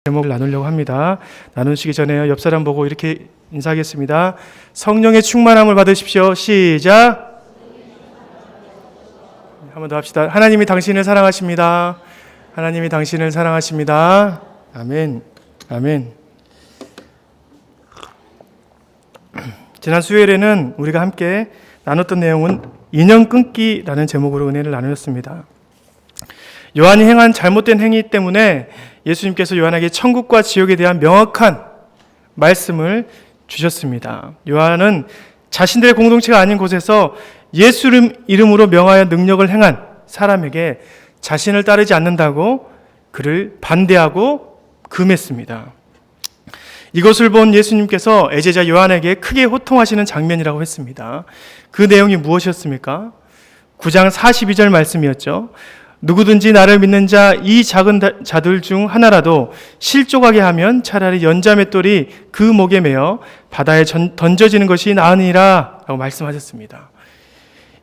제목을 나누려고 합니다. 나누시기 전에 옆 사람 보고 이렇게 인사하겠습니다. 성령의 충만함을 받으십시오. 시작. 한 번 더 합시다. 하나님이 당신을 사랑하십니다. 하나님이 당신을 사랑하십니다. 아멘. 아멘. 지난 수요일에는 우리가 함께 나눴던 내용은 인연 끊기라는 제목으로 은혜를 나누었습니다. 요한이 행한 잘못된 행위 때문에 예수님께서 요한에게 천국과 지옥에 대한 명확한 말씀을 주셨습니다. 요한은 자신들의 공동체가 아닌 곳에서 예수 이름으로 명하여 능력을 행한 사람에게 자신을 따르지 않는다고 그를 반대하고 금했습니다. 이것을 본 예수님께서 애제자 요한에게 크게 호통하시는 장면이라고 했습니다. 그 내용이 무엇이었습니까? 9장 42절 말씀이었죠. 누구든지 나를 믿는 자 이 작은 자들 중 하나라도 실족하게 하면 차라리 연자맷돌이 그 목에 매어 바다에 던져지는 것이 나으니라 라고 말씀하셨습니다.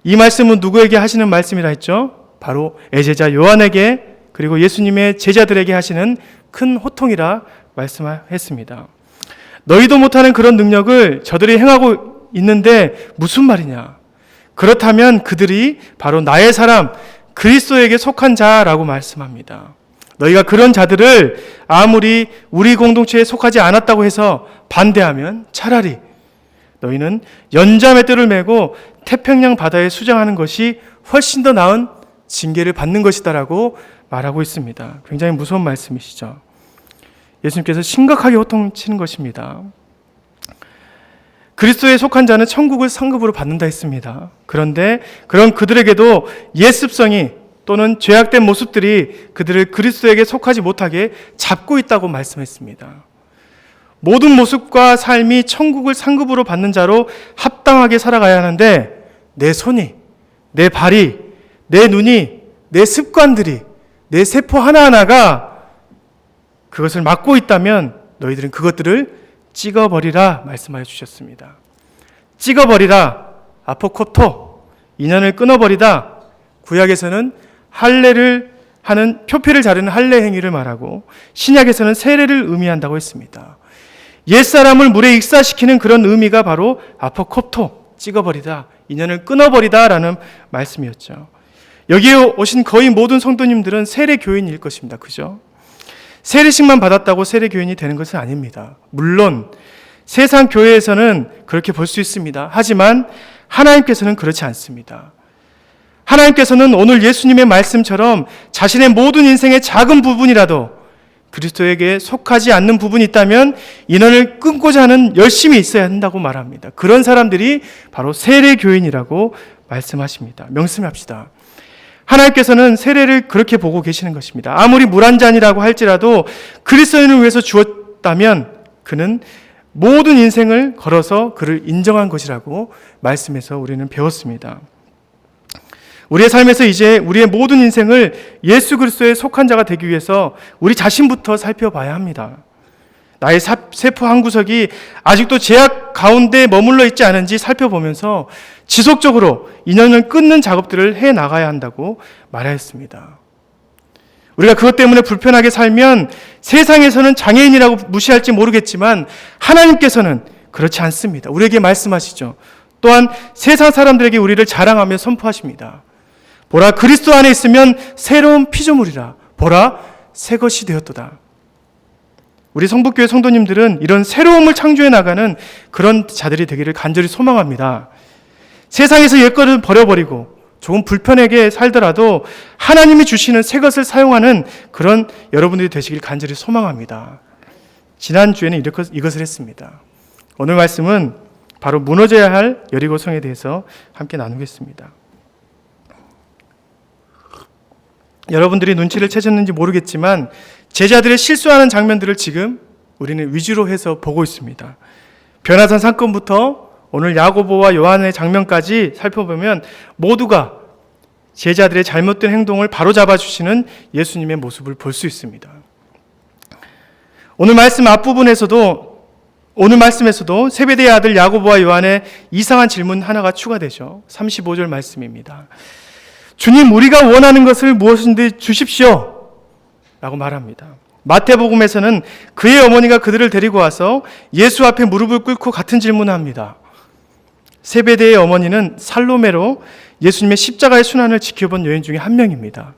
이 말씀은 누구에게 하시는 말씀이라 했죠? 바로 애제자 요한에게 그리고 예수님의 제자들에게 하시는 큰 호통이라 말씀했습니다. 너희도 못하는 그런 능력을 저들이 행하고 있는데 무슨 말이냐? 그렇다면 그들이 바로 나의 사람 그리스도에게 속한 자라고 말씀합니다. 너희가 그런 자들을 아무리 우리 공동체에 속하지 않았다고 해서 반대하면 차라리 너희는 연자맷돌을 메고 태평양 바다에 수장하는 것이 훨씬 더 나은 징계를 받는 것이다라고 말하고 있습니다. 굉장히 무서운 말씀이시죠. 예수님께서 심각하게 호통치는 것입니다. 그리스도에 속한 자는 천국을 상급으로 받는다 했습니다. 그런데 그런 그들에게도 옛습성이 또는 죄악된 모습들이 그들을 그리스도에게 속하지 못하게 잡고 있다고 말씀했습니다. 모든 모습과 삶이 천국을 상급으로 받는 자로 합당하게 살아가야 하는데 내 손이, 내 발이, 내 눈이, 내 습관들이, 내 세포 하나하나가 그것을 막고 있다면 너희들은 그것들을 찍어버리라 말씀하여 주셨습니다. 찍어버리라, 아포콥토, 인연을 끊어버리다. 구약에서는 할례를 하는 표피를 자르는 할례 행위를 말하고 신약에서는 세례를 의미한다고 했습니다. 옛사람을 물에 익사시키는 그런 의미가 바로 아포콥토, 찍어버리다, 인연을 끊어버리다라는 말씀이었죠. 여기에 오신 거의 모든 성도님들은 세례 교인일 것입니다. 그죠? 세례식만 받았다고 세례 교인이 되는 것은 아닙니다. 물론 세상 교회에서는 그렇게 볼 수 있습니다. 하지만 하나님께서는 그렇지 않습니다. 하나님께서는 오늘 예수님의 말씀처럼 자신의 모든 인생의 작은 부분이라도 그리스도에게 속하지 않는 부분이 있다면 인연을 끊고자 하는 열심이 있어야 한다고 말합니다. 그런 사람들이 바로 세례 교인이라고 말씀하십니다. 명심합시다. 하나님께서는 세례를 그렇게 보고 계시는 것입니다. 아무리 물 한 잔이라고 할지라도 그리스도인을 위해서 주었다면 그는 모든 인생을 걸어서 그를 인정한 것이라고 말씀에서 우리는 배웠습니다. 우리의 삶에서 이제 우리의 모든 인생을 예수 그리스도에 속한 자가 되기 위해서 우리 자신부터 살펴봐야 합니다. 나의 세포 한 구석이 아직도 죄악 가운데 머물러 있지 않은지 살펴보면서 지속적으로 인연을 끊는 작업들을 해 나가야 한다고 말하였습니다. 우리가 그것 때문에 불편하게 살면 세상에서는 장애인이라고 무시할지 모르겠지만 하나님께서는 그렇지 않습니다. 우리에게 말씀하시죠. 또한 세상 사람들에게 우리를 자랑하며 선포하십니다. 보라, 그리스도 안에 있으면 새로운 피조물이라. 보라, 새 것이 되었도다. 우리 성북교회 성도님들은 이런 새로움을 창조해 나가는 그런 자들이 되기를 간절히 소망합니다. 세상에서 옛것을 버려버리고 조금 불편하게 살더라도 하나님이 주시는 새 것을 사용하는 그런 여러분들이 되시길 간절히 소망합니다. 지난주에는 이것을 했습니다. 오늘 말씀은 바로 무너져야 할 여리고성에 대해서 함께 나누겠습니다. 여러분들이 눈치를 채셨는지 모르겠지만 제자들의 실수하는 장면들을 지금 우리는 위주로 해서 보고 있습니다. 변화산 사건부터 오늘 야고보와 요한의 장면까지 살펴보면 모두가 제자들의 잘못된 행동을 바로잡아 주시는 예수님의 모습을 볼 수 있습니다. 오늘 말씀 앞부분에서도 오늘 말씀에서도 세베대의 아들 야고보와 요한의 이상한 질문 하나가 추가되죠. 35절 말씀입니다. 주님, 우리가 원하는 것을 무엇인지 주십시오 라고 말합니다. 마태복음에서는 그의 어머니가 그들을 데리고 와서 예수 앞에 무릎을 꿇고 같은 질문을 합니다. 세베대의 어머니는 살로메로 예수님의 십자가의 순환을 지켜본 여인 중에 한 명입니다.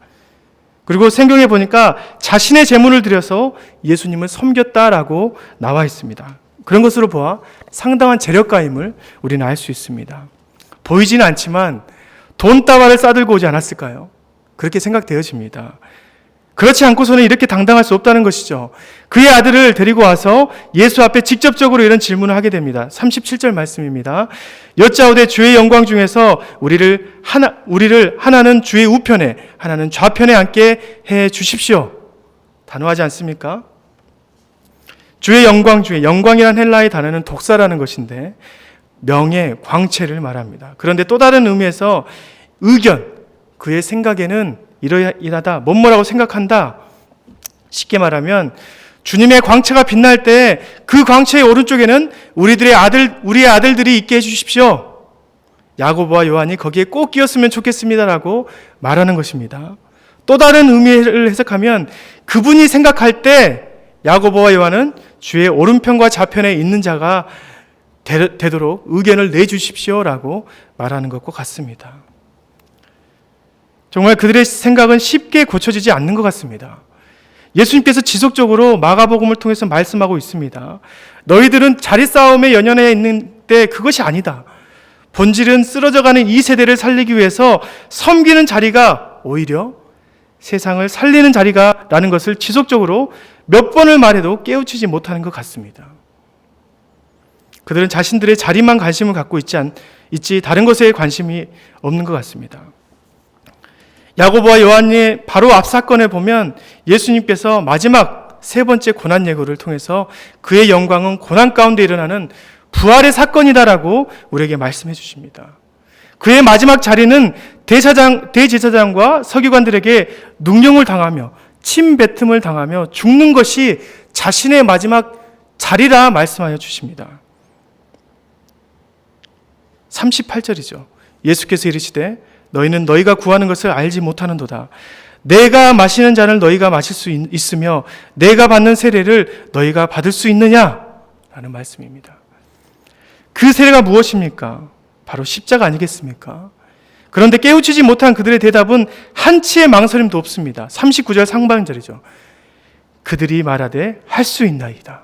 그리고 성경에 보니까 자신의 재물을 들여서 예수님을 섬겼다라고 나와 있습니다. 그런 것으로 보아 상당한 재력가임을 우리는 알 수 있습니다. 보이지는 않지만 돈다발을 싸들고 오지 않았을까요? 그렇게 생각되어집니다. 그렇지 않고서는 이렇게 당당할 수 없다는 것이죠. 그의 아들을 데리고 와서 예수 앞에 직접적으로 이런 질문을 하게 됩니다. 37절 말씀입니다. 여짜오되 주의 영광 중에서 우리를 하나는 주의 우편에 하나는 좌편에 앉게 해 주십시오. 단호하지 않습니까? 주의 영광 중에, 영광이란 헬라의 단어는 독사라는 것인데 명예, 광채를 말합니다. 그런데 또 다른 의미에서 의견, 그의 생각에는 이러이러하다, 뭐뭐라고 생각한다. 쉽게 말하면 주님의 광채가 빛날 때 그 광채의 오른쪽에는 우리의 아들들이 있게 해주십시오. 야고보와 요한이 거기에 꼭 끼었으면 좋겠습니다라고 말하는 것입니다. 또 다른 의미를 해석하면 그분이 생각할 때 야고보와 요한은 주의 오른편과 좌편에 있는 자가 되도록 의견을 내주십시오라고 말하는 것과 같습니다. 정말 그들의 생각은 쉽게 고쳐지지 않는 것 같습니다. 예수님께서 지속적으로 마가복음을 통해서 말씀하고 있습니다. 너희들은 자리 싸움에 연연해 있는데 그것이 아니다. 본질은 쓰러져가는 이 세대를 살리기 위해서 섬기는 자리가 오히려 세상을 살리는 자리가라는 것을 지속적으로 몇 번을 말해도 깨우치지 못하는 것 같습니다. 그들은 자신들의 자리만 관심을 갖고 있지 다른 것에 관심이 없는 것 같습니다. 야고보와 요한의 바로 앞 사건에 보면 예수님께서 마지막 세 번째 고난 예고를 통해서 그의 영광은 고난 가운데 일어나는 부활의 사건이다라고 우리에게 말씀해 주십니다. 그의 마지막 자리는 대제사장과 서기관들에게 능령을 당하며 침뱉음을 당하며 죽는 것이 자신의 마지막 자리라 말씀하여 주십니다. 38절이죠. 예수께서 이르시되 너희는 너희가 구하는 것을 알지 못하는도다. 내가 마시는 잔을 너희가 마실 수 있으며 내가 받는 세례를 너희가 받을 수 있느냐? 라는 말씀입니다. 그 세례가 무엇입니까? 바로 십자가 아니겠습니까? 그런데 깨우치지 못한 그들의 대답은 한치의 망설임도 없습니다. 39절 상반절이죠. 그들이 말하되 할 수 있나이다.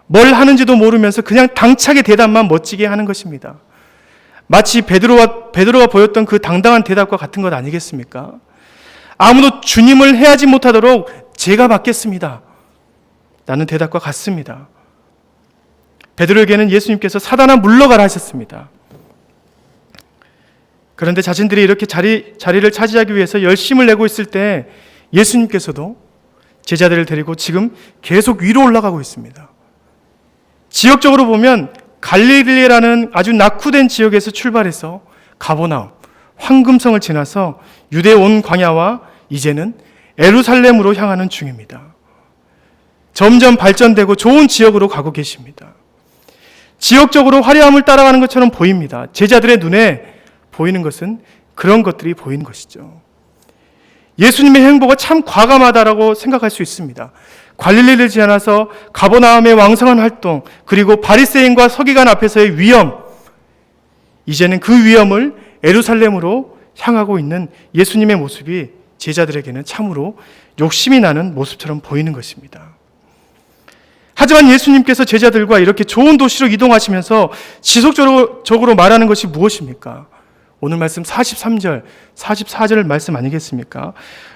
뭘 하는지도 모르면서 그냥 당차게 대답만 멋지게 하는 것입니다. 마치 베드로가 보였던 그 당당한 대답과 같은 것 아니겠습니까? 아무도 주님을 해하지 못하도록 제가 받겠습니다. 라는 대답과 같습니다. 베드로에게는 예수님께서 사단아 물러가라 하셨습니다. 그런데 자신들이 이렇게 자리를 차지하기 위해서 열심을 내고 있을 때 예수님께서도 제자들을 데리고 지금 계속 위로 올라가고 있습니다. 지역적으로 보면 갈릴리라는 아주 낙후된 지역에서 출발해서 가버나움, 황금성을 지나서 유대 온 광야와 이제는 예루살렘으로 향하는 중입니다. 점점 발전되고 좋은 지역으로 가고 계십니다. 지역적으로 화려함을 따라가는 것처럼 보입니다. 제자들의 눈에 보이는 것은 그런 것들이 보이는 것이죠. 예수님의 행보가 참 과감하다라고 생각할 수 있습니다. 갈릴리를 지나서 가버나움의 왕성한 활동, 그리고 바리새인과 서기관 앞에서의 위험, 이제는 그 위험을 예루살렘으로 향하고 있는 예수님의 모습이 제자들에게는 참으로 욕심이 나는 모습처럼 보이는 것입니다. 하지만 예수님께서 제자들과 이렇게 좋은 도시로 이동하시면서 지속적으로 말하는 것이 무엇입니까? 오늘 말씀 43절, 44절 말씀 아니겠습니까?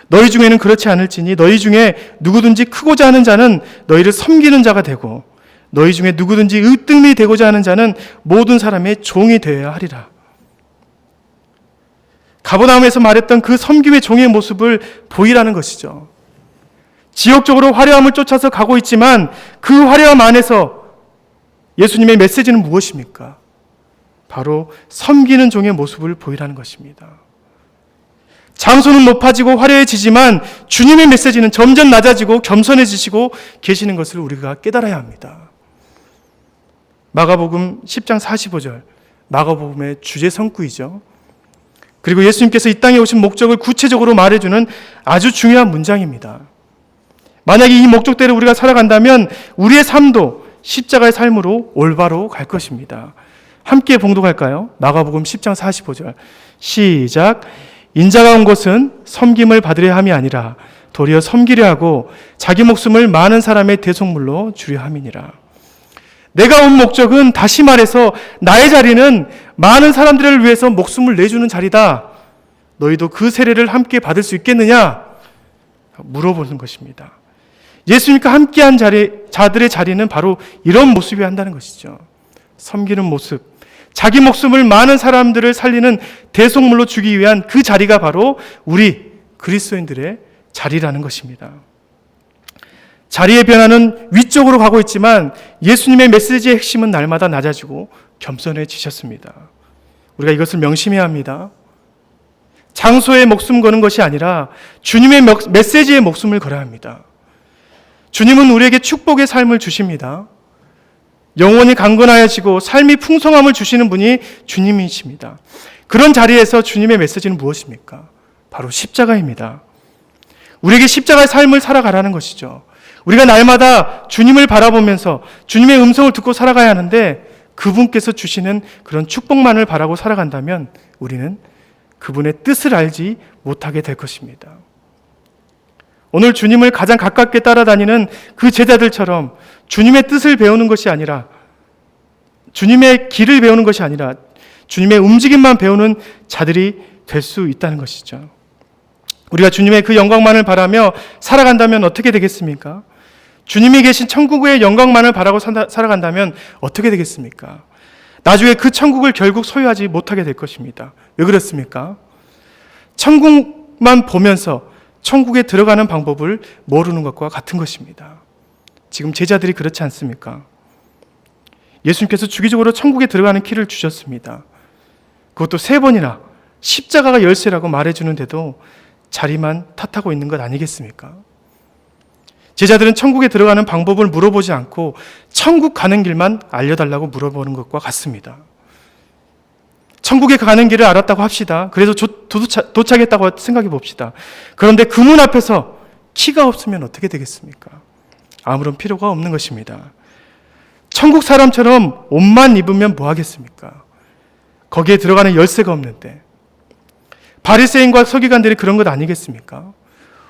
너희 중에는 그렇지 않을지니 너희 중에 누구든지 크고자 하는 자는 너희를 섬기는 자가 되고 너희 중에 누구든지 으뜸이 되고자 하는 자는 모든 사람의 종이 되어야 하리라. 가버나움에서 말했던 그 섬김의 종의 모습을 보이라는 것이죠. 지역적으로 화려함을 쫓아서 가고 있지만 그 화려함 안에서 예수님의 메시지는 무엇입니까? 바로 섬기는 종의 모습을 보이라는 것입니다. 장소는 높아지고 화려해지지만 주님의 메시지는 점점 낮아지고 겸손해지시고 계시는 것을 우리가 깨달아야 합니다. 마가복음 10장 45절, 마가복음의 주제 성구이죠. 그리고 예수님께서 이 땅에 오신 목적을 구체적으로 말해주는 아주 중요한 문장입니다. 만약에 이 목적대로 우리가 살아간다면 우리의 삶도 십자가의 삶으로 올바로 갈 것입니다. 함께 봉독할까요? 마가복음 10장 45절 시작. 인자가 온 것은 섬김을 받으려 함이 아니라 도리어 섬기려 하고 자기 목숨을 많은 사람의 대속물로 주려 함이니라. 내가 온 목적은, 다시 말해서 나의 자리는 많은 사람들을 위해서 목숨을 내주는 자리다. 너희도 그 세례를 함께 받을 수 있겠느냐? 물어보는 것입니다. 예수님과 함께한 자들의 자리는 바로 이런 모습이어야 한다는 것이죠. 섬기는 모습, 자기 목숨을 많은 사람들을 살리는 대속물로 주기 위한 그 자리가 바로 우리 그리스도인들의 자리라는 것입니다. 자리의 변화는 위쪽으로 가고 있지만 예수님의 메시지의 핵심은 날마다 낮아지고 겸손해지셨습니다. 우리가 이것을 명심해야 합니다. 장소에 목숨 거는 것이 아니라 주님의 메시지에 목숨을 걸어야 합니다. 주님은 우리에게 축복의 삶을 주십니다. 영혼이 강건하여지고 삶이 풍성함을 주시는 분이 주님이십니다. 그런 자리에서 주님의 메시지는 무엇입니까? 바로 십자가입니다. 우리에게 십자가의 삶을 살아가라는 것이죠. 우리가 날마다 주님을 바라보면서 주님의 음성을 듣고 살아가야 하는데, 그분께서 주시는 그런 축복만을 바라고 살아간다면 우리는 그분의 뜻을 알지 못하게 될 것입니다. 오늘 주님을 가장 가깝게 따라다니는 그 제자들처럼 주님의 뜻을 배우는 것이 아니라, 주님의 길을 배우는 것이 아니라 주님의 움직임만 배우는 자들이 될 수 있다는 것이죠. 우리가 주님의 그 영광만을 바라며 살아간다면 어떻게 되겠습니까? 주님이 계신 천국의 영광만을 바라고 살아간다면 어떻게 되겠습니까? 나중에 그 천국을 결국 소유하지 못하게 될 것입니다. 왜 그렇습니까? 천국만 보면서 천국에 들어가는 방법을 모르는 것과 같은 것입니다. 지금 제자들이 그렇지 않습니까? 예수님께서 주기적으로 천국에 들어가는 키를 주셨습니다. 그것도 3번이나 십자가가 열쇠라고 말해주는데도 자리만 탓하고 있는 것 아니겠습니까? 제자들은 천국에 들어가는 방법을 물어보지 않고 천국 가는 길만 알려달라고 물어보는 것과 같습니다. 천국에 가는 길을 알았다고 합시다. 그래서 도착했다고 생각해 봅시다. 그런데 그 문 앞에서 키가 없으면 어떻게 되겠습니까? 아무런 필요가 없는 것입니다. 천국 사람처럼 옷만 입으면 뭐 하겠습니까? 거기에 들어가는 열쇠가 없는데. 바리새인과 서기관들이 그런 것 아니겠습니까?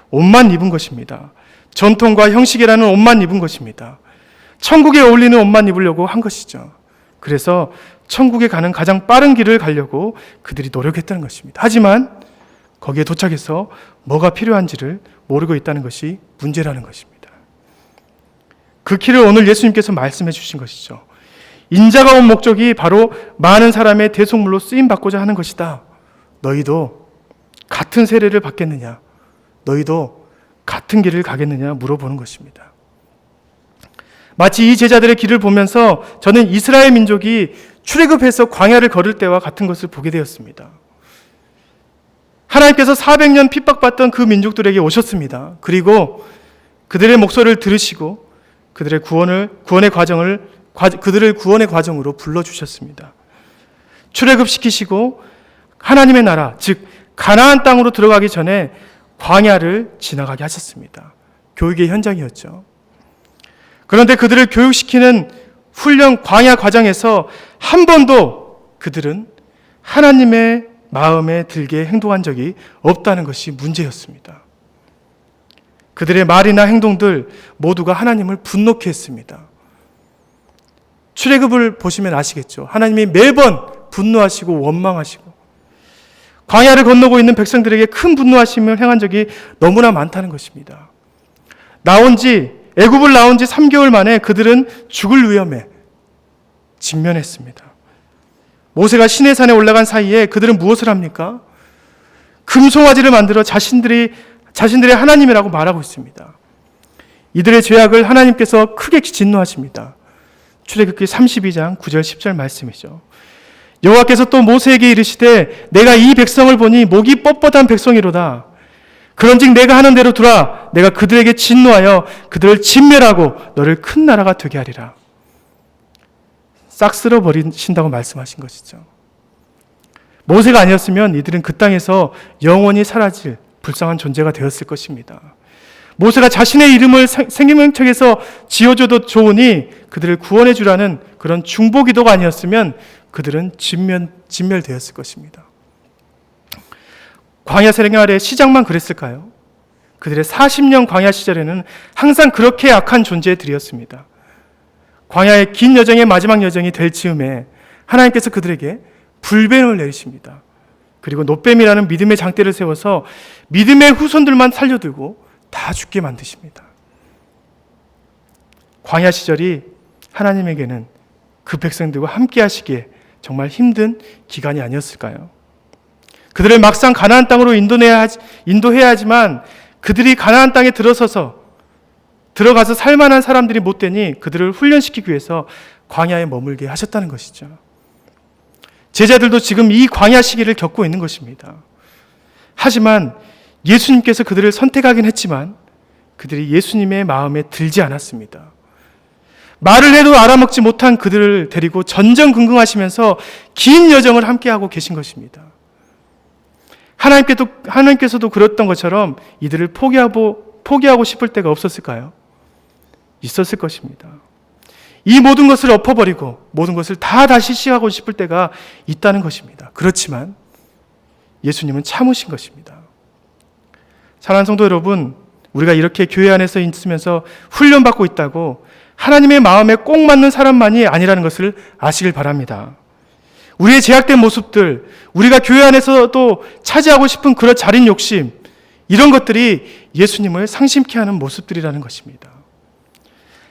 옷만 입은 것입니다. 전통과 형식이라는 옷만 입은 것입니다. 천국에 어울리는 옷만 입으려고 한 것이죠. 그래서 천국에 가는 가장 빠른 길을 가려고 그들이 노력했다는 것입니다. 하지만 거기에 도착해서 뭐가 필요한지를 모르고 있다는 것이 문제라는 것입니다. 그 길을 오늘 예수님께서 말씀해 주신 것이죠. 인자가 온 목적이 바로 많은 사람의 대속물로 쓰임받고자 하는 것이다. 너희도 같은 세례를 받겠느냐? 너희도 같은 길을 가겠느냐 물어보는 것입니다. 마치 이 제자들의 길을 보면서 저는 이스라엘 민족이 출애굽해서 광야를 걸을 때와 같은 것을 보게 되었습니다. 하나님께서 400년 핍박받던 그 민족들에게 오셨습니다. 그리고 그들의 목소리를 들으시고 그들을 구원의 과정으로 불러주셨습니다. 출애굽시키시고 하나님의 나라, 즉 가나안 땅으로 들어가기 전에 광야를 지나가게 하셨습니다. 교육의 현장이었죠. 그런데 그들을 교육시키는 훈련 광야 과정에서 한 번도 그들은 하나님의 마음에 들게 행동한 적이 없다는 것이 문제였습니다. 그들의 말이나 행동들 모두가 하나님을 분노케 했습니다. 출애굽을 보시면 아시겠죠. 하나님이 매번 분노하시고 원망하시고 광야를 건너고 있는 백성들에게 큰 분노하심을 행한 적이 너무나 많다는 것입니다. 애굽을 나온 지 3개월 만에 그들은 죽을 위험에 직면했습니다. 모세가 시내산에 올라간 사이에 그들은 무엇을 합니까? 금송아지를 만들어 자신들의 하나님이라고 말하고 있습니다. 이들의 죄악을 하나님께서 크게 진노하십니다. 출애굽기 32장 9절 10절 말씀이죠. 여호와께서 또 모세에게 이르시되 내가 이 백성을 보니 목이 뻣뻣한 백성이로다. 그런즉 내가 하는 대로 두라. 내가 그들에게 진노하여 그들을 진멸하고 너를 큰 나라가 되게 하리라. 싹 쓸어버리신다고 말씀하신 것이죠. 모세가 아니었으면 이들은 그 땅에서 영원히 사라질 불쌍한 존재가 되었을 것입니다. 모세가 자신의 이름을 생명책에서 지어줘도 좋으니 그들을 구원해 주라는 그런 중보기도가 아니었으면 그들은 진멸되었을 것입니다. 광야 생활의 시작만 그랬을까요? 그들의 40년 광야 시절에는 항상 그렇게 악한 존재들이었습니다. 광야의 긴 여정의 마지막 여정이 될 즈음에 하나님께서 그들에게 불뱀을 내리십니다. 그리고 노뱀이라는 믿음의 장대를 세워서 믿음의 후손들만 살려두고 다 죽게 만드십니다. 광야 시절이 하나님에게는 그 백성들과 함께 하시기에 정말 힘든 기간이 아니었을까요? 그들을 막상 가나안 땅으로 인도해야 하지만 그들이 가나안 땅에 들어가서 살만한 사람들이 못 되니 그들을 훈련시키기 위해서 광야에 머물게 하셨다는 것이죠. 제자들도 지금 이 광야 시기를 겪고 있는 것입니다. 하지만 예수님께서 그들을 선택하긴 했지만 그들이 예수님의 마음에 들지 않았습니다. 말을 해도 알아먹지 못한 그들을 데리고 전전긍긍하시면서 긴 여정을 함께하고 계신 것입니다. 하나님께서도 그랬던 것처럼 이들을 포기하고 싶을 때가 없었을까요? 있었을 것입니다. 이 모든 것을 엎어버리고 모든 것을 다시 시작하고 싶을 때가 있다는 것입니다. 그렇지만 예수님은 참으신 것입니다. 사랑하는 성도 여러분, 우리가 이렇게 교회 안에서 있으면서 훈련받고 있다고 하나님의 마음에 꼭 맞는 사람만이 아니라는 것을 아시길 바랍니다. 우리의 제약된 모습들, 우리가 교회 안에서도 차지하고 싶은 그런 자린 욕심, 이런 것들이 예수님을 상심케 하는 모습들이라는 것입니다.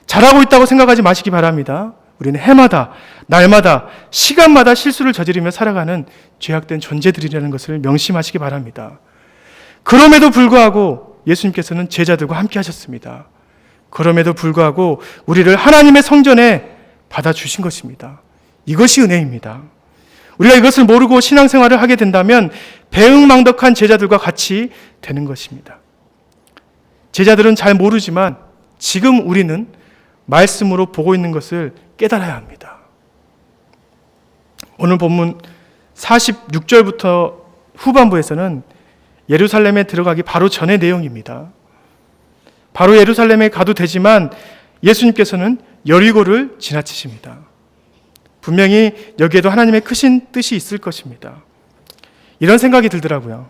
잘하고 있다고 생각하지 마시기 바랍니다. 우리는 해마다, 날마다, 시간마다 실수를 저지르며 살아가는 죄악된 존재들이라는 것을 명심하시기 바랍니다. 그럼에도 불구하고 예수님께서는 제자들과 함께 하셨습니다. 그럼에도 불구하고 우리를 하나님의 성전에 받아주신 것입니다. 이것이 은혜입니다. 우리가 이것을 모르고 신앙생활을 하게 된다면 배응망덕한 제자들과 같이 되는 것입니다. 제자들은 잘 모르지만 지금 우리는 말씀으로 보고 있는 것을 깨달아야 합니다. 오늘 본문 46절부터 후반부에서는 예루살렘에 들어가기 바로 전의 내용입니다. 바로 예루살렘에 가도 되지만 예수님께서는 여리고를 지나치십니다. 분명히 여기에도 하나님의 크신 뜻이 있을 것입니다. 이런 생각이 들더라고요.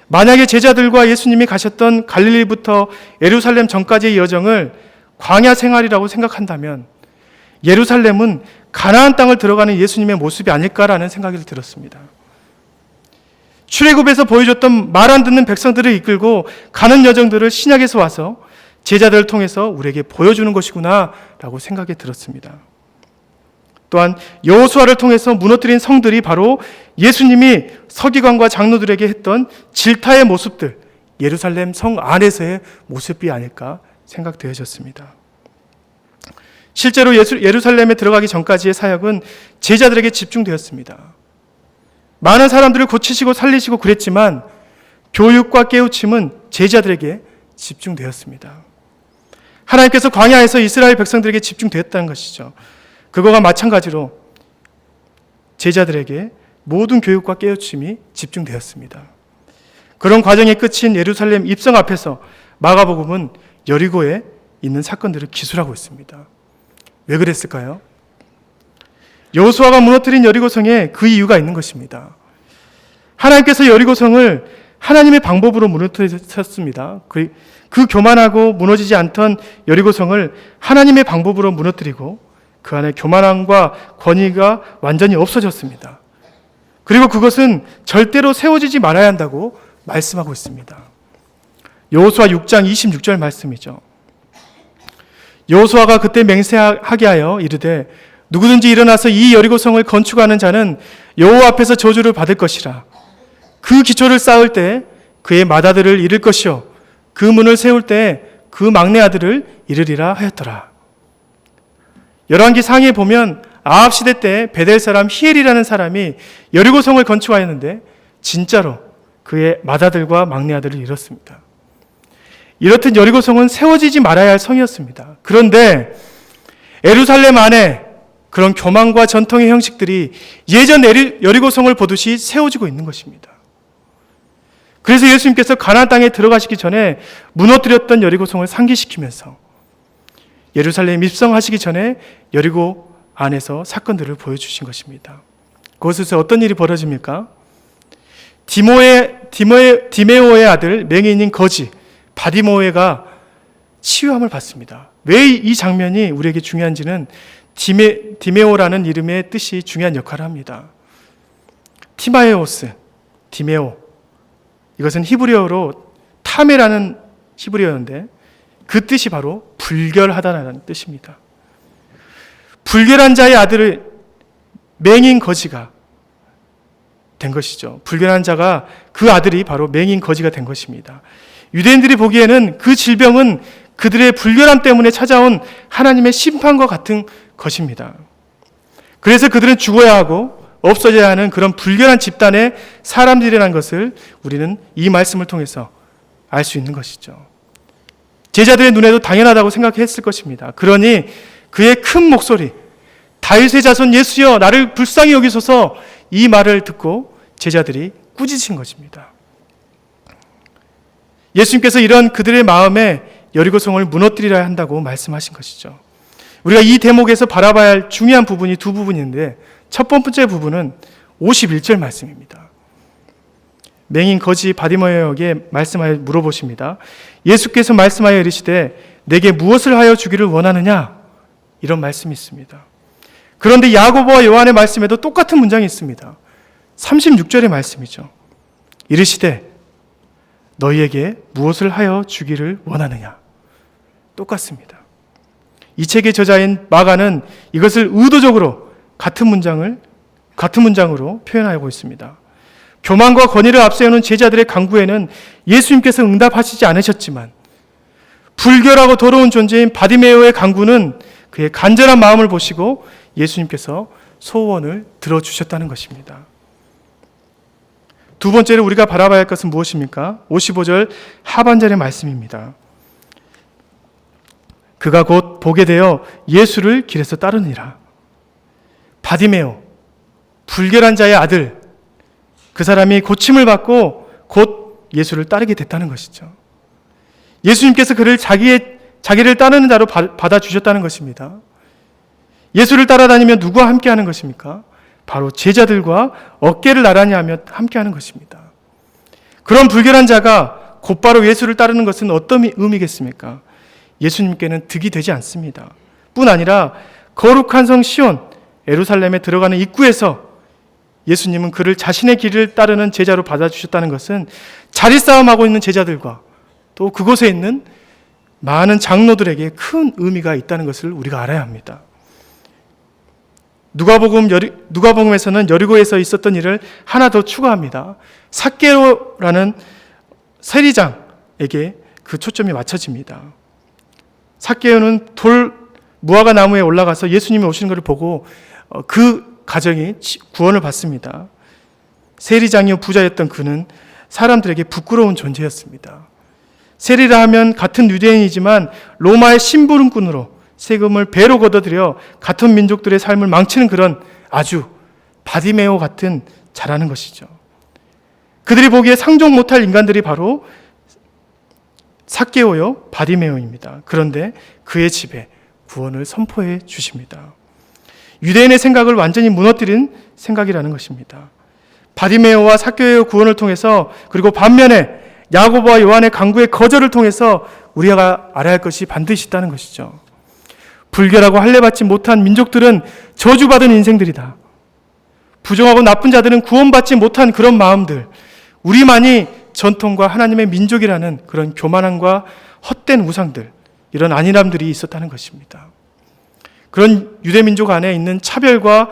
만약에 제자들과 예수님이 가셨던 갈릴리부터 예루살렘 전까지의 여정을 광야 생활이라고 생각한다면 예루살렘은 가나안 땅을 들어가는 예수님의 모습이 아닐까라는 생각이 들었습니다. 출애굽에서 보여줬던 말 안 듣는 백성들을 이끌고 가는 여정들을 신약에서 와서 제자들을 통해서 우리에게 보여주는 것이구나 라고 생각이 들었습니다. 또한 여호수아를 통해서 무너뜨린 성들이 바로 예수님이 서기관과 장로들에게 했던 질타의 모습들, 예루살렘 성 안에서의 모습이 아닐까 생각되어졌습니다. 실제로 예루살렘에 들어가기 전까지의 사역은 제자들에게 집중되었습니다. 많은 사람들을 고치시고 살리시고 그랬지만 교육과 깨우침은 제자들에게 집중되었습니다. 하나님께서 광야에서 이스라엘 백성들에게 집중되었다는 것이죠. 그거와 마찬가지로 제자들에게 모든 교육과 깨우침이 집중되었습니다. 그런 과정의 끝인 예루살렘 입성 앞에서 마가복음은 여리고에 있는 사건들을 기술하고 있습니다. 왜 그랬을까요? 여호수아가 무너뜨린 여리고성에 그 이유가 있는 것입니다. 하나님께서 여리고성을 하나님의 방법으로 무너뜨리셨습니다. 그 교만하고 무너지지 않던 여리고성을 하나님의 방법으로 무너뜨리고 그 안에 교만함과 권위가 완전히 없어졌습니다. 그리고 그것은 절대로 세워지지 말아야 한다고 말씀하고 있습니다. 여호수아 6장 26절 말씀이죠. 여호수아가 그때 맹세하게 하여 이르되 누구든지 일어나서 이 여리고성을 건축하는 자는 여호와 앞에서 저주를 받을 것이라. 그 기초를 쌓을 때 그의 맏아들을 잃을 것이요 그 문을 세울 때 그 막내 아들을 잃으리라 하였더라. 열왕기 상에 보면 아합 시대 때 베델 사람 히엘이라는 사람이 여리고성을 건축하였는데 진짜로 그의 맏아들과 막내 아들을 잃었습니다. 이렇듯 여리고성은 세워지지 말아야 할 성이었습니다. 그런데 예루살렘 안에 그런 교만과 전통의 형식들이 예전 여리고성을 보듯이 세워지고 있는 것입니다. 그래서 예수님께서 가나안 땅에 들어가시기 전에 무너뜨렸던 여리고성을 상기시키면서 예루살렘에 입성하시기 전에 여리고 안에서 사건들을 보여주신 것입니다. 그곳에서 어떤 일이 벌어집니까? 디메오의 아들 맹인인 거지 바디모에가 치유함을 받습니다. 왜 이 장면이 우리에게 중요한지는 디메오라는 이름의 뜻이 중요한 역할을 합니다. 티마에오스, 디메오, 이것은 히브리어로 타메라는 히브리어인데 그 뜻이 바로 불결하다는 뜻입니다. 불결한 자의 아들을 맹인 거지가 된 것이죠. 불결한 자가 그 아들이 바로 맹인 거지가 된 것입니다. 유대인들이 보기에는 그 질병은 그들의 불결함 때문에 찾아온 하나님의 심판과 같은 것입니다. 그래서 그들은 죽어야 하고 없어져야 하는 그런 불결한 집단의 사람들이라는 것을 우리는 이 말씀을 통해서 알 수 있는 것이죠. 제자들의 눈에도 당연하다고 생각했을 것입니다. 그러니 그의 큰 목소리, 다윗의 자손 예수여 나를 불쌍히 여기소서, 이 말을 듣고 제자들이 꾸짖으신 것입니다. 예수님께서 이런 그들의 마음에 여리고성을 무너뜨리려 한다고 말씀하신 것이죠. 우리가 이 대목에서 바라봐야 할 중요한 부분이 두 부분인데, 첫 번째 부분은 51절 말씀입니다. 맹인 거지 바디메오에게 말씀하여 물어보십니다. 예수께서 말씀하여 이르시되 내게 무엇을 하여 주기를 원하느냐? 이런 말씀이 있습니다. 그런데 야고보와 요한의 말씀에도 똑같은 문장이 있습니다. 36절의 말씀이죠. 이르시되 너희에게 무엇을 하여 주기를 원하느냐? 똑같습니다. 이 책의 저자인 마가는 이것을 의도적으로 같은 문장으로 표현하고 있습니다. 교만과 권위를 앞세우는 제자들의 간구에는 예수님께서 응답하시지 않으셨지만 불결하고 더러운 존재인 바디메오의 간구는 그의 간절한 마음을 보시고 예수님께서 소원을 들어주셨다는 것입니다. 두 번째로 우리가 바라봐야 할 것은 무엇입니까? 55절 하반절의 말씀입니다. 그가 곧 보게 되어 예수를 길에서 따르니라. 바디메오, 불결한 자의 아들, 그 사람이 고침을 받고 곧 예수를 따르게 됐다는 것이죠. 예수님께서 그를 자기를 따르는 자로 받아주셨다는 것입니다. 예수를 따라다니면 누구와 함께하는 것입니까? 바로 제자들과 어깨를 나란히 하며 함께하는 것입니다. 그런 불결한 자가 곧바로 예수를 따르는 것은 어떤 의미겠습니까? 예수님께는 득이 되지 않습니다. 뿐 아니라 거룩한 성 시온, 예루살렘에 들어가는 입구에서 예수님은 그를 자신의 길을 따르는 제자로 받아주셨다는 것은 자리싸움하고 있는 제자들과 또 그곳에 있는 많은 장로들에게 큰 의미가 있다는 것을 우리가 알아야 합니다. 누가복음에서는 여리고에서 있었던 일을 하나 더 추가합니다. 삭개오라는 세리장에게 그 초점이 맞춰집니다. 삭개오는 무화과 나무에 올라가서 예수님이 오시는 것을 보고 그 가정이 구원을 받습니다. 세리장이요 부자였던 그는 사람들에게 부끄러운 존재였습니다. 세리라 하면 같은 유대인이지만 로마의 심부름꾼으로 세금을 배로 걷어들여 같은 민족들의 삶을 망치는 그런 아주 바디메오 같은 자라는 것이죠. 그들이 보기에 상종 못할 인간들이 바로 삭개오요 바디메오입니다. 그런데 그의 집에 구원을 선포해 주십니다. 유대인의 생각을 완전히 무너뜨린 생각이라는 것입니다. 바디메오와 삭개오의 구원을 통해서, 그리고 반면에 야고보와 요한의 간구의 거절을 통해서 우리가 알아야 할 것이 반드시 있다는 것이죠. 불결하고 할례받지 못한 민족들은 저주받은 인생들이다. 부정하고 나쁜 자들은 구원받지 못한 그런 마음들, 우리만이 전통과 하나님의 민족이라는 그런 교만함과 헛된 우상들, 이런 안일함들이 있었다는 것입니다. 그런 유대민족 안에 있는 차별과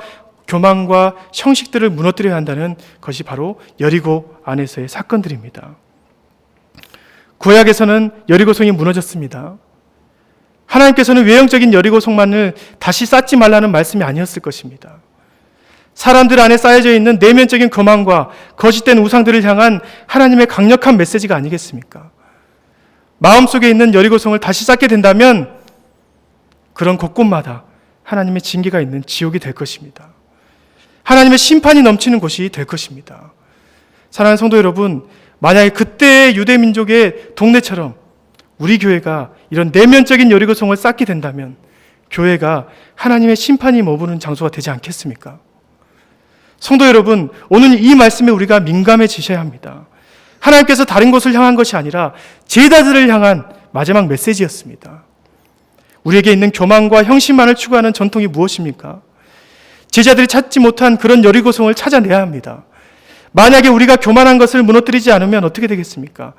교만과 형식들을 무너뜨려야 한다는 것이 바로 여리고 안에서의 사건들입니다. 구약에서는 여리고성이 무너졌습니다. 하나님께서는 외형적인 여리고성만을 다시 쌓지 말라는 말씀이 아니었을 것입니다. 사람들 안에 쌓여져 있는 내면적인 교만과 거짓된 우상들을 향한 하나님의 강력한 메시지가 아니겠습니까? 마음속에 있는 여리고성을 다시 쌓게 된다면 그런 곳곳마다 하나님의 징계가 있는 지옥이 될 것입니다. 하나님의 심판이 넘치는 곳이 될 것입니다. 사랑하는 성도 여러분, 만약에 그때의 유대 민족의 동네처럼 우리 교회가 이런 내면적인 여리고성을 쌓게 된다면 교회가 하나님의 심판이 머무는 장소가 되지 않겠습니까? 성도 여러분, 오늘 이 말씀에 우리가 민감해지셔야 합니다. 하나님께서 다른 곳을 향한 것이 아니라 제자들을 향한 마지막 메시지였습니다. 우리에게 있는 교만과 형식만을 추구하는 전통이 무엇입니까? 제자들이 찾지 못한 그런 여리고성을 찾아내야 합니다. 만약에 우리가 교만한 것을 무너뜨리지 않으면 어떻게 되겠습니까?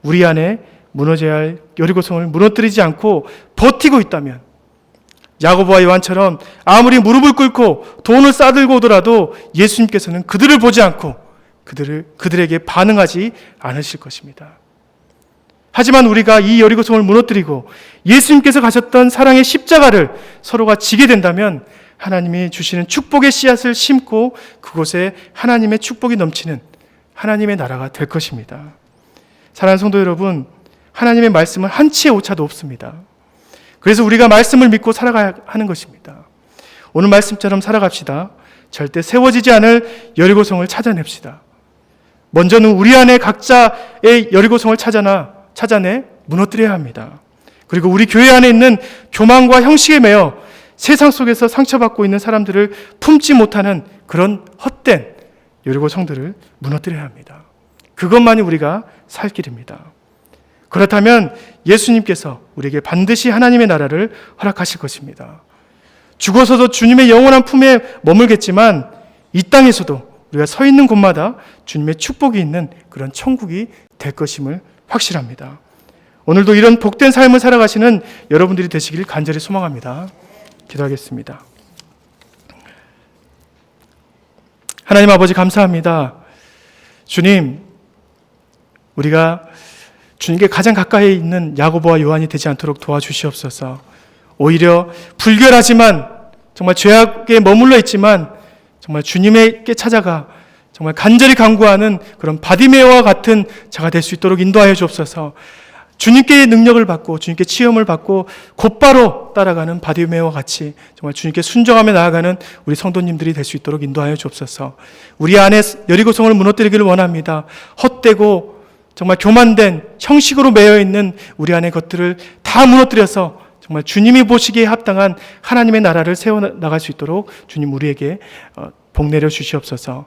우리 안에 무너져야 할 여리고성을 무너뜨리지 않고 버티고 있다면 야고보와 요한처럼 아무리 무릎을 꿇고 돈을 싸들고 오더라도 예수님께서는 그들을 보지 않고 그들에게 반응하지 않으실 것입니다. 하지만 우리가 이 여리고성을 무너뜨리고 예수님께서 가셨던 사랑의 십자가를 서로가 지게 된다면 하나님이 주시는 축복의 씨앗을 심고 그곳에 하나님의 축복이 넘치는 하나님의 나라가 될 것입니다. 사랑하는 성도 여러분, 하나님의 말씀은 한치의 오차도 없습니다. 그래서 우리가 말씀을 믿고 살아가야 하는 것입니다. 오늘 말씀처럼 살아갑시다. 절대 세워지지 않을 여리고성을 찾아냅시다. 먼저는 우리 안에 각자의 여리고성을 찾아내 무너뜨려야 합니다. 그리고 우리 교회 안에 있는 교만과 형식에 매여 세상 속에서 상처받고 있는 사람들을 품지 못하는 그런 헛된 여리고성들을 무너뜨려야 합니다. 그것만이 우리가 살 길입니다. 그렇다면 예수님께서 우리에게 반드시 하나님의 나라를 허락하실 것입니다. 죽어서도 주님의 영원한 품에 머물겠지만 이 땅에서도 우리가 서 있는 곳마다 주님의 축복이 있는 그런 천국이 될 것임을 확실합니다. 오늘도 이런 복된 삶을 살아가시는 여러분들이 되시길 간절히 소망합니다. 기도하겠습니다. 하나님 아버지 감사합니다. 주님, 우리가 주님께 가장 가까이 있는 야고보와 요한이 되지 않도록 도와주시옵소서. 오히려 불결하지만 정말 죄악에 머물러 있지만 정말 주님께 찾아가 정말 간절히 간구하는 그런 바디메오와 같은 자가 될 수 있도록 인도하여 주옵소서. 주님께 능력을 받고 주님께 치험을 받고 곧바로 따라가는 바디메오와 같이 정말 주님께 순종하며 나아가는 우리 성도님들이 될 수 있도록 인도하여 주옵소서. 우리 안에 여리고성을 무너뜨리기를 원합니다. 헛되고 정말 교만된 형식으로 매여있는 우리 안의 것들을 다 무너뜨려서 정말 주님이 보시기에 합당한 하나님의 나라를 세워나갈 수 있도록 주님 우리에게 복 내려 주시옵소서.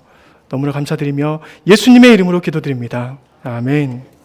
너무나 감사드리며 예수님의 이름으로 기도드립니다. 아멘.